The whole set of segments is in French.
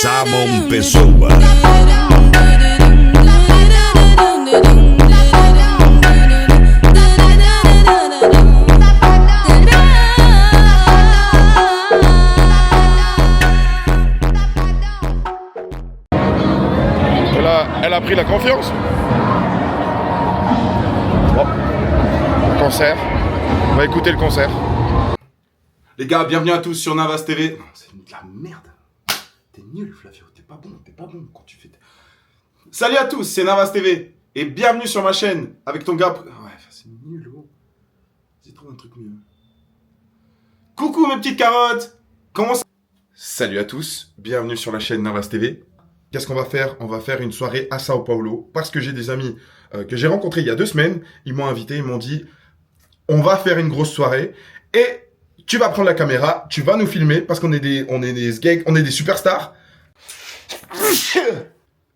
Samon Pessoa. Elle a pris la confiance. Bon. Concert. On va écouter le concert. Les gars, bienvenue à tous sur Navas TV. Non, c'est de la merde. T'es nul, Flavio. T'es pas bon quand tu fais. Salut à tous, c'est Navas TV. Et bienvenue sur ma chaîne avec ton gars. Ouais, c'est nul, gros. J'ai trouvé un truc mieux. Coucou mes petites carottes. Comment ça? Salut à tous, bienvenue sur la chaîne Navas TV. Qu'est-ce qu'on va faire? On va faire une soirée à Sao Paulo parce que j'ai des amis que j'ai rencontrés il y a 2 semaines. Ils m'ont invité, ils m'ont dit on va faire une grosse soirée et tu vas prendre la caméra, tu vas nous filmer parce qu'on est des superstars.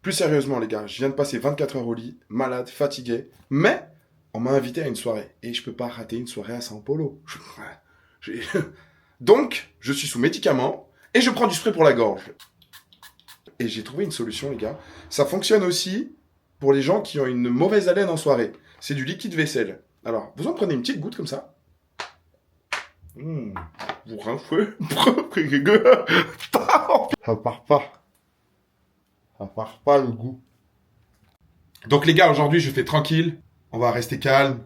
Plus sérieusement les gars, je viens de passer 24 heures au lit, malade, fatigué, mais on m'a invité à une soirée et je peux pas rater une soirée à Sao Paulo. Donc, je suis sous médicaments et je prends du spray pour la gorge. Et j'ai trouvé une solution, les gars. Ça fonctionne aussi pour les gens qui ont une mauvaise haleine en soirée. C'est du liquide vaisselle. Alors, vous en prenez une petite goutte comme ça. Vous rinfouez. Ça part pas. Ça part pas le goût. Donc les gars, aujourd'hui, je fais tranquille. On va rester calme.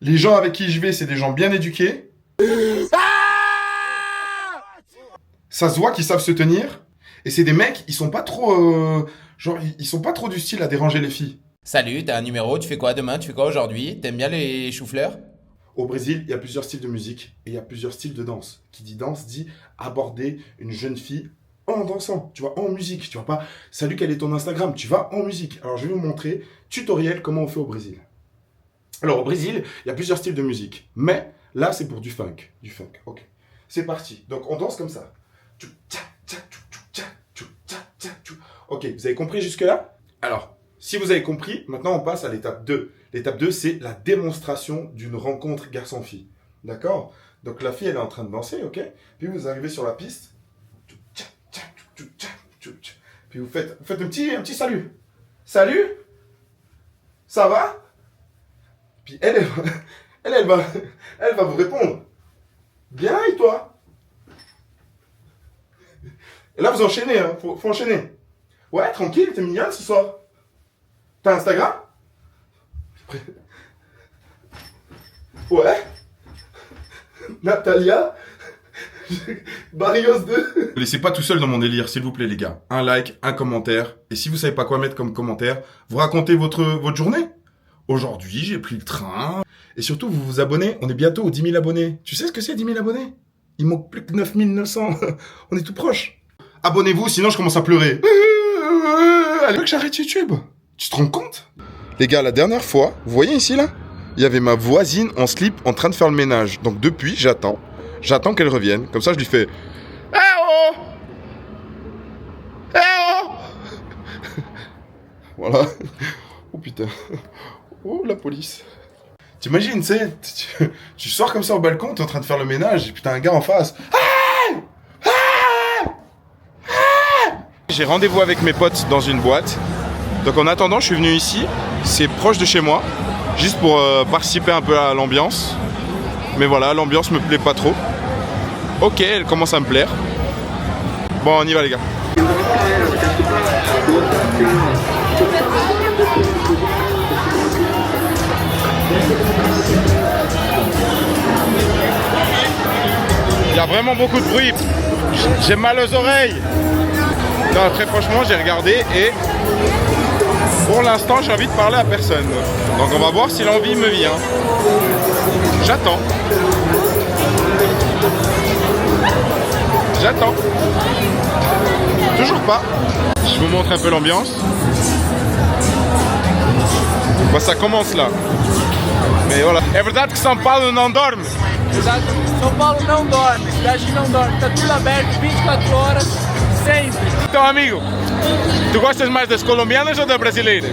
Les gens avec qui je vais, c'est des gens bien éduqués. Ça se voit qu'ils savent se tenir. Et c'est des mecs, ils sont pas trop... ils sont pas trop du style à déranger les filles. Salut, t'as un numéro, tu fais quoi demain, tu fais quoi aujourd'hui? T'aimes bien les choux-fleurs? Au Brésil, il y a plusieurs styles de musique et il y a plusieurs styles de danse. Qui dit danse dit aborder une jeune fille en dansant, tu vois, en musique. Tu vois pas, salut, quel est ton Instagram? Tu vas en musique. Alors je vais vous montrer, tutoriel, comment on fait au Brésil. Alors au Brésil, il y a plusieurs styles de musique. Mais là, c'est pour du funk. Du funk, ok. C'est parti. Donc on danse comme ça. Ok, vous avez compris jusque-là? Alors, si vous avez compris, maintenant on passe à l'étape 2. L'étape 2, c'est la démonstration d'une rencontre garçon-fille. D'accord? Donc la fille, elle est en train de danser, ok? Puis vous arrivez sur la piste. Puis vous faites un petit salut. Salut? Ça va? Puis elle va vous répondre. Bien, et toi? Et là, vous enchaînez, hein. Faut enchaîner. Ouais, tranquille, t'es mignonne ce soir. T'as Instagram? Ouais. Natalia Barrios 2. Ne laissez pas tout seul dans mon délire, s'il vous plaît, les gars. Un like, un commentaire. Et si vous savez pas quoi mettre comme commentaire, vous racontez votre journée. Aujourd'hui, j'ai pris le train. Et surtout, vous vous abonnez. On est bientôt aux 10 000 abonnés. Tu sais ce que c'est, 10 000 abonnés? Il manque plus que 9 900. On est tout proche. Abonnez-vous, sinon je commence à pleurer. Elle veut que j'arrête YouTube. Tu te rends compte? Les gars, la dernière fois, vous voyez ici, là? Il y avait ma voisine en slip en train de faire le ménage. Donc depuis, j'attends. J'attends qu'elle revienne. Comme ça, je lui fais... Eh oh! Eh oh! Voilà. Oh putain. Oh, la police. T'imagines, tu sais, tu sors comme ça au balcon, t'es en train de faire le ménage, et puis t'as un gars en face. J'ai rendez-vous avec mes potes dans une boîte. Donc en attendant, je suis venu ici. C'est proche de chez moi. Juste pour participer un peu à l'ambiance. Mais voilà, l'ambiance me plaît pas trop. Ok, elle commence à me plaire. Bon, on y va les gars. Il y a vraiment beaucoup de bruit. J'ai mal aux oreilles. Non, très franchement, j'ai regardé et pour l'instant, j'ai envie de parler à personne. Donc on va voir si l'envie me vient. J'attends. J'attends. Toujours pas. Je vous montre un peu l'ambiance. Bah, ça commence là. Mais voilà. É verdade que São Paulo não dorme? Exato. São Paulo não dorme, a cidade não dorme, tá tudo aberto 24 horas, sempre. Então, amigo, tu gostas mais das colombianas ou das brasileiras?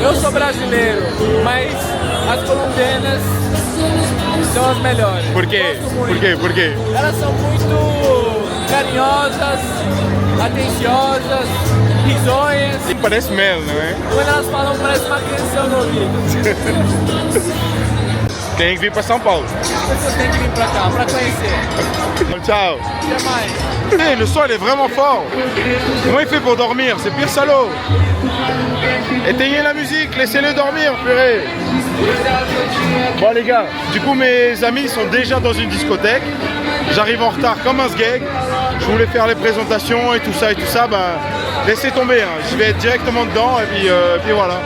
Eu sou brasileiro, mas as colombianas são as melhores. Por quê? Gosto muito. Por quê? Elas são muito carinhosas, atenciosas, risonhas. E parece mel, não é? Quando elas falam, parece uma canção no ouvido. Tem que vir para São Paulo. As pessoas têm que vir pra cá, pra conhecer. Ciao. Até mais. Hey, le son il est vraiment fort. Comment il fait pour dormir? C'est pire salaud. Éteignez la musique, laissez-le dormir, purée. Bon les gars, du coup mes amis sont déjà dans une discothèque. J'arrive en retard comme un sgeg. Je voulais faire les présentations et tout ça, bah laissez tomber, hein. Je vais être directement dedans et puis voilà.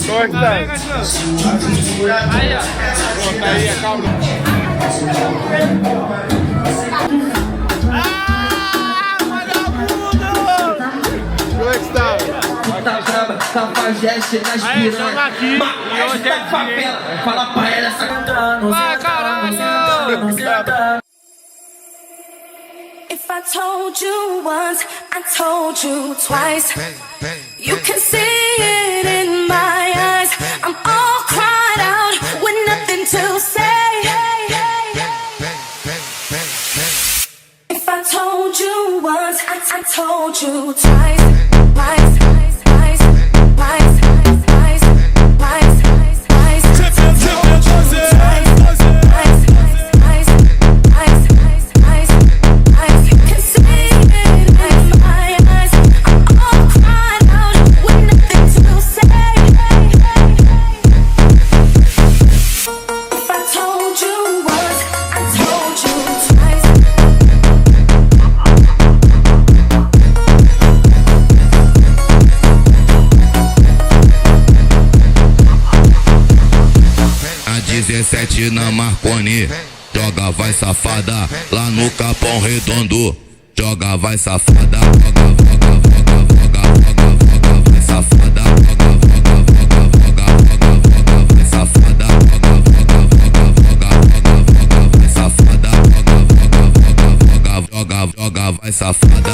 Como é que tá? Aí, ó. Tá aí, acalma. Como é que está? Tá brava, cafajeste nas Aí, estamos aqui e hoje é dia. Fala pra ela essa Vai, caralho! If I told you once, I told you twice. You can see it in my eyes. I'm all cried out with nothing to say. If I told you once, I told you twice. Twice, twice, twice, twice, twice, twice, twice, twice. You can see it in my eyes. I'm all cried out with nothing to say. If I told you once, I told you twice. A 17 na Marconi, joga vai safada, lá no Capão Redondo, joga vai safada, joga vai safada, vai safada, vai safada, joga vai safada.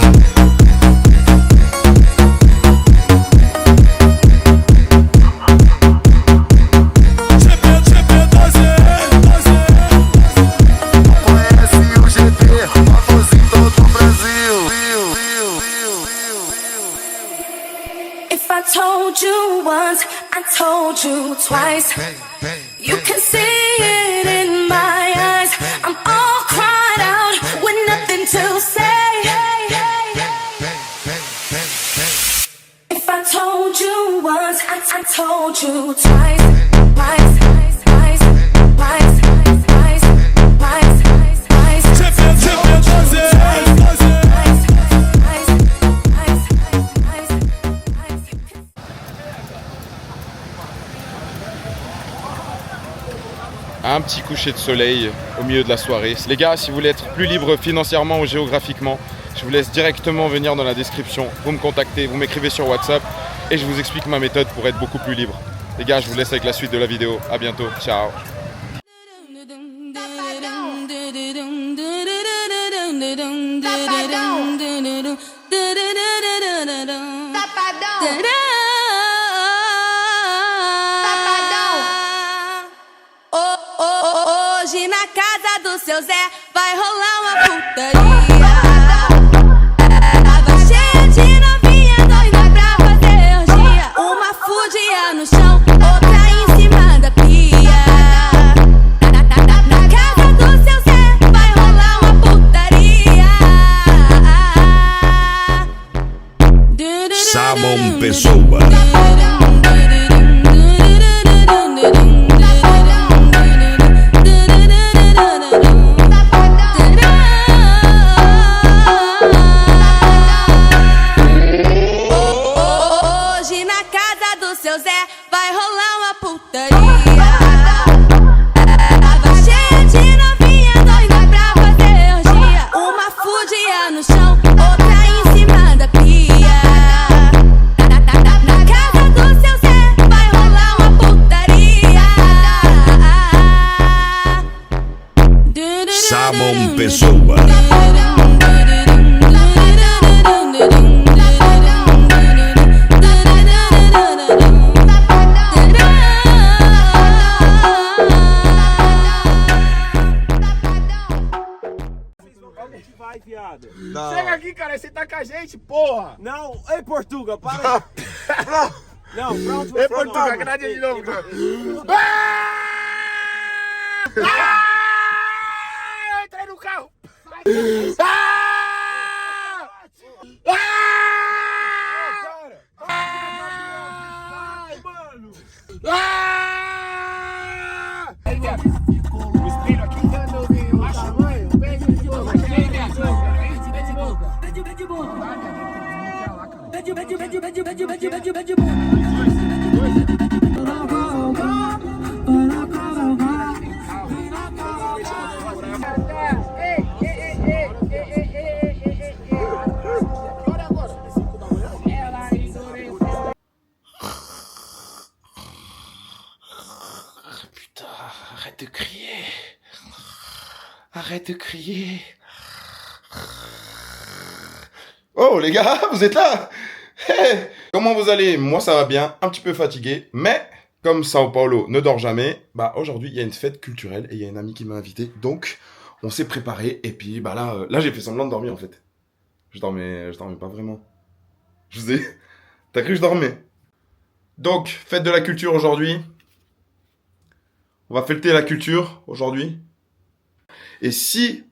If I told you once, I told you twice. You can see it in my eyes. I'm all cried out with nothing to say. If I told you once, I told you twice. Twice, twice, twice, twice, twice, twice, twice, twice. Un petit coucher de soleil au milieu de la soirée. Les gars, si vous voulez être plus libre financièrement ou géographiquement, je vous laisse directement venir dans la description. Vous me contactez, vous m'écrivez sur WhatsApp et je vous explique ma méthode pour être beaucoup plus libre. Les gars, je vous laisse avec la suite de la vidéo. À bientôt. Ciao. Hoje na casa do seu Zé vai rolar uma putaria. Tava cheia de novinha doida pra fazer orgia. Uma fudia no chão, outra em cima da pia. Na casa do seu Zé vai rolar uma putaria. Samon Pessoa. Hoje na casa do seu Zé vai rolar uma putaria. Tava cheia de novinha doida pra fazer orgia. Uma fudia no chão, outra em cima da pia. Na casa do seu Zé vai rolar uma putaria. Samon Pessoa. gente vai, viado. Não. Chega aqui, cara, você tá com a gente, porra! Não, ei, Portuga, para aí. Não, pra onde você Ei, Portuga, grade de novo, cara. Eu entrei no carro! O espelho aqui dando o tamanho. Putain, arrête de crier. Arrête de crier. Oh les gars, vous êtes là? Hey, comment vous allez? Moi ça va bien, un petit peu fatigué, mais comme Sao Paulo ne dort jamais, bah aujourd'hui il y a une fête culturelle et il y a une amie qui m'a invité, donc on s'est préparé et puis bah là j'ai fait semblant de dormir en fait. Je dormais pas vraiment. Je vous ai... T'as cru que je dormais? Donc, fête de la culture aujourd'hui. On va fêter la culture aujourd'hui. Et si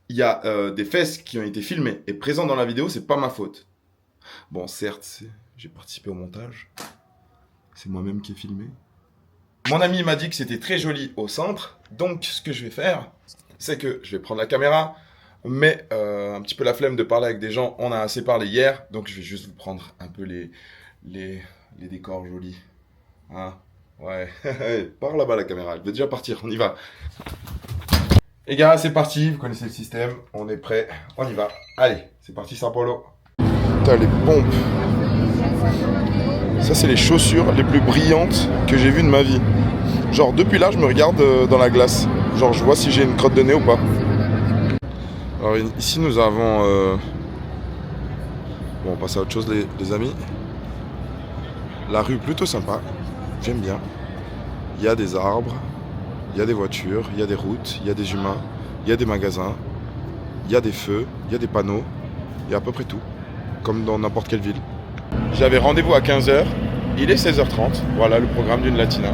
il y a des fesses qui ont été filmées et présentes dans la vidéo, c'est pas ma faute. Bon, certes, j'ai participé au montage. C'est moi-même qui ai filmé. Mon ami m'a dit que c'était très joli au centre. Donc, ce que je vais faire, c'est que je vais prendre la caméra. Mais un petit peu la flemme de parler avec des gens. On a assez parlé hier. Donc, je vais juste vous prendre un peu les décors jolis. Hein? Ouais. Par là-bas la caméra. Elle veut déjà partir. On y va. Les gars, c'est parti. Vous connaissez le système. On est prêts. On y va. Allez, c'est parti, Sao Paulo. Putain, les pompes. Ça, c'est les chaussures les plus brillantes que j'ai vues de ma vie. Genre, depuis là, je me regarde dans la glace. Genre, je vois si j'ai une crotte de nez ou pas. Alors, ici, nous avons... Bon, on passe à autre chose, les amis. La rue, plutôt sympa. J'aime bien. Il y a des arbres. Il y a des voitures. Il y a des routes. Il y a des humains. Il y a des magasins. Il y a des feux. Il y a des panneaux. Il y a à peu près tout. Comme dans n'importe quelle ville. J'avais rendez-vous à 15h. Il est 16h30. Voilà le programme d'une latina.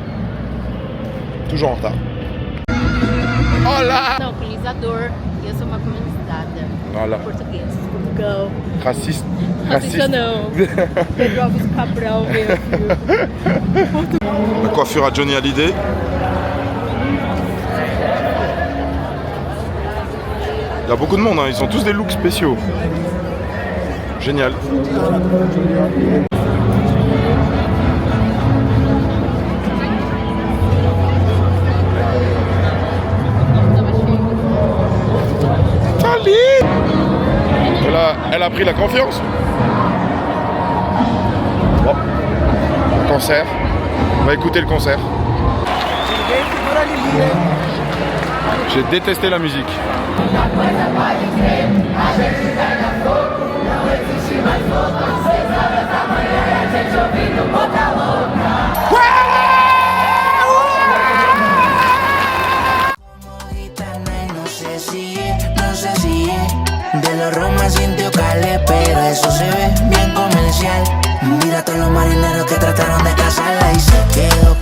Toujours en retard. Olá! Não, colonizador. Eu sou uma colonizada. Olha lá. Português. Portugal. Raciste. Racista não. Pedro Alves Cabral, meu filho. La coiffure à Johnny Hallyday. Il y a beaucoup de monde, hein. Ils ont tous des looks spéciaux. Génial. Elle a pris la confiance. Bon. Concert. On va écouter le concert. J'ai détesté la musique. De los Romas Indio Cale, pero eso se ve bien comercial. Mira a todos los marineros que trataron de casarla y se quedó.